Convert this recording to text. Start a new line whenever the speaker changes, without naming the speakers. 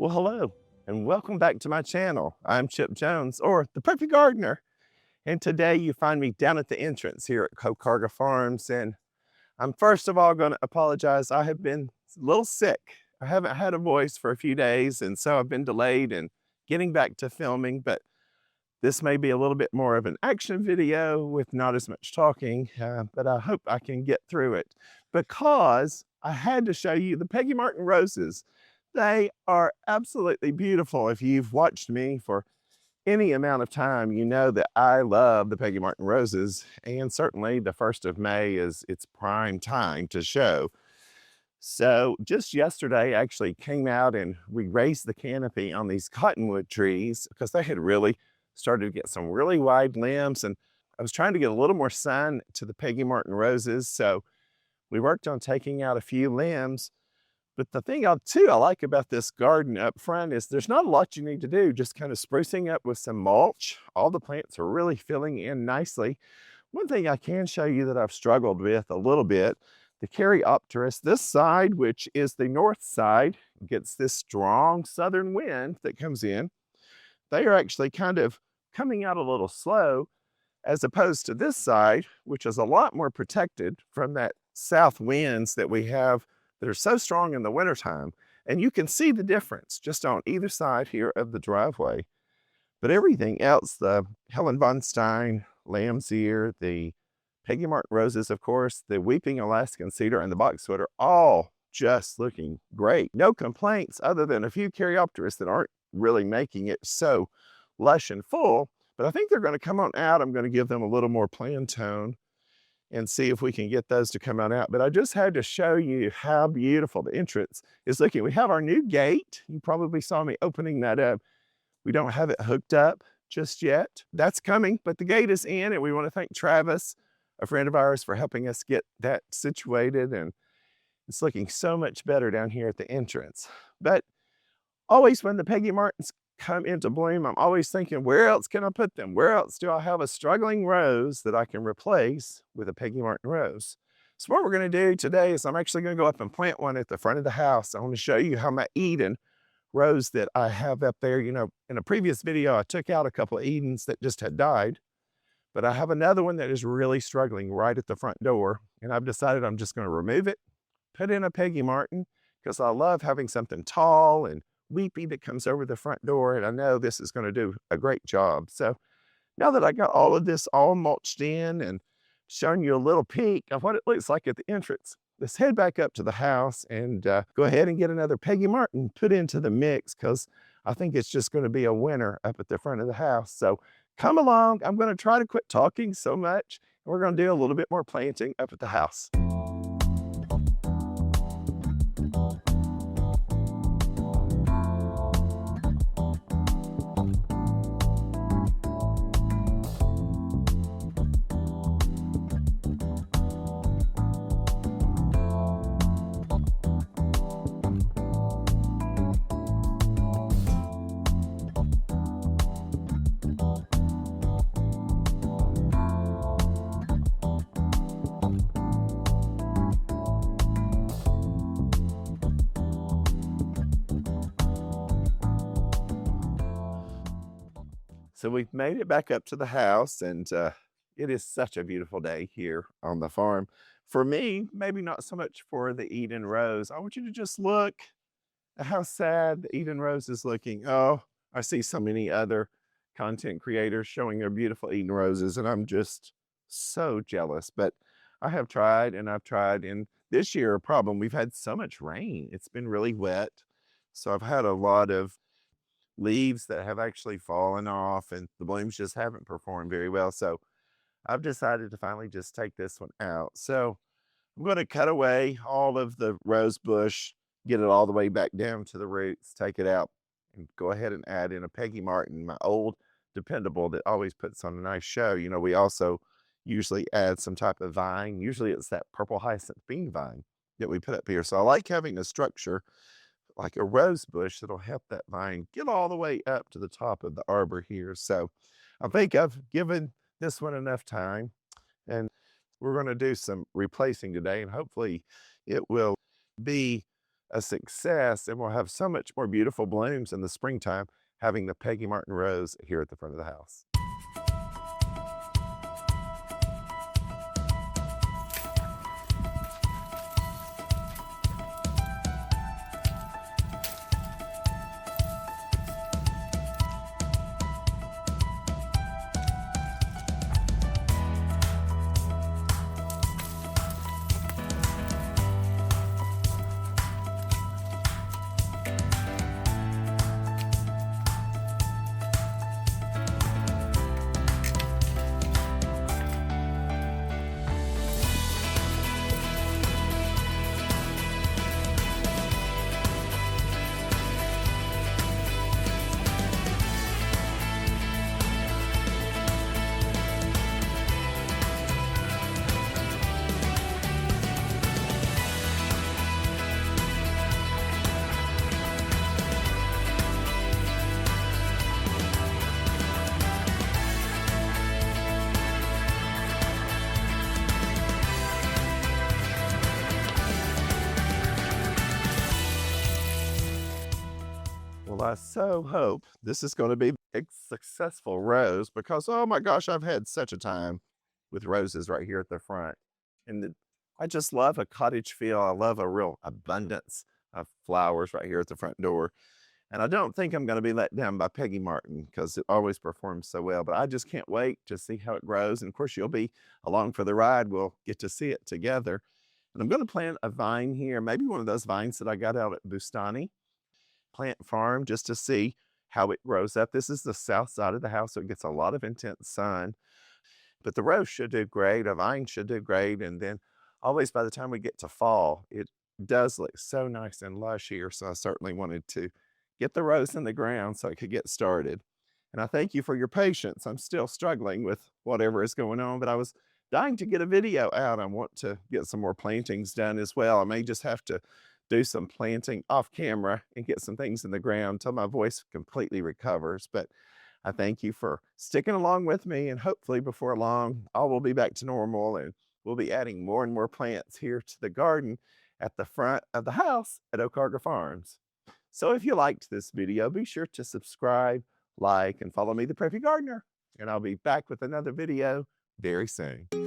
Well, hello, and welcome back to my channel. I'm Chip Jones, or the Preppy Gardener, and today you find me down at the entrance here at Cocarga Farms, and I'm first of all going to apologize. I have been a little sick. I haven't had a voice for a few days, and so I've been delayed in getting back to filming, but this may be a little bit more of an action video with not as much talking, but I hope I can get through it because I had to show you the Peggy Martin roses. They are absolutely beautiful. If you've watched me for any amount of time, you know that I love the Peggy Martin roses, and certainly the 1st of May is its prime time to show. So just yesterday, I actually came out and we raised the canopy on these cottonwood trees because they had really started to get some really wide limbs, and I was trying to get a little more sun to the Peggy Martin roses. So we worked on taking out a few limbs. But the thing I like about this garden up front is there's not a lot you need to do, just kind of sprucing up with some mulch. All the plants are really filling in nicely. One thing I can show you that I've struggled with a little bit, the Caryopteris, this side, which is the north side, gets this strong southern wind that comes in. They are actually kind of coming out a little slow, as opposed to this side, which is a lot more protected from that south winds that we have that are so strong in the wintertime. And you can see the difference just on either side here of the driveway. But everything else, the Helen von Stein, lamb's ear, the Peggy Martin roses, of course, the weeping Alaskan cedar, and the boxwood are all just looking great. No complaints other than a few Caryopteris that aren't really making it so lush and full. But I think they're going to come on out. I'm going to give them a little more plant tone and see if we can get those to come on out. But I just had to show you how beautiful the entrance is looking. We have our new gate. You probably saw me opening that up. We don't have it hooked up just yet. That's coming, but the gate is in, and we want to thank Travis, a friend of ours, for helping us get that situated. And it's looking so much better down here at the entrance. But always when the Peggy Martins come into bloom, I'm always thinking, where else can I put them? Where else do I have a struggling rose that I can replace with a Peggy Martin rose? So what we're going to do today is I'm actually going to go up and plant one at the front of the house. I want to show you how my Eden rose that I have up there, you know, in a previous video, I took out a couple of Edens that just had died, but I have another one that is really struggling right at the front door. And I've decided I'm just going to remove it, put in a Peggy Martin, because I love having something tall and weepy that comes over the front door, and I know this is going to do a great job. So now that I got all of this all mulched in and showing you a little peek of what it looks like at the entrance, let's head back up to the house and go ahead and get another Peggy Martin put into the mix, because I think it's just going to be a winner up at the front of the house. So come along. I'm going to try to quit talking so much, and we're going to do a little bit more planting up at the house. So we've made it back up to the house, and it is such a beautiful day here on the farm. For me, maybe not so much for the Eden Rose. I want you to just look at how sad the Eden Rose is looking. Oh, I see so many other content creators showing their beautiful Eden Roses, and I'm just so jealous. But I have tried and I've tried, and this year, a problem, we've had so much rain. It's been really wet. So I've had a lot of leaves that have actually fallen off, and the blooms just haven't performed very well. So I've decided to finally just take this one out. So I'm going to cut away all of the rose bush, get it all the way back down to the roots, take it out, and go ahead and add in a Peggy Martin, my old dependable that always puts on a nice show. You know, we also usually add some type of vine. Usually it's that purple hyacinth bean vine that we put up here. So I like having a structure like a rose bush that'll help that vine get all the way up to the top of the arbor here. So I think I've given this one enough time, and we're going to do some replacing today, and hopefully it will be a success, and we'll have so much more beautiful blooms in the springtime having the Peggy Martin rose here at the front of the house. Well, I so hope this is going to be a successful rose because, oh my gosh, I've had such a time with roses right here at the front. And I just love a cottage feel. I love a real abundance of flowers right here at the front door. And I don't think I'm going to be let down by Peggy Martin because it always performs so well. But I just can't wait to see how it grows. And of course, you'll be along for the ride. We'll get to see it together. And I'm going to plant a vine here, maybe one of those vines that I got out at Bustani Plant Farm, just to see how it grows up. This is the south side of the house, so it gets a lot of intense sun. But the rose should do great, a vine should do great, and then always by the time we get to fall, it does look so nice and lush here, so I certainly wanted to get the rose in the ground so I could get started. And I thank you for your patience. I'm still struggling with whatever is going on, but I was dying to get a video out. I want to get some more plantings done as well. I may just have to do some planting off camera and get some things in the ground until my voice completely recovers. But I thank you for sticking along with me, and hopefully before long, all will be back to normal and we'll be adding more and more plants here to the garden at the front of the house at Okarga Farms. So if you liked this video, be sure to subscribe, like, and follow me, the Preppy Gardener, and I'll be back with another video very soon.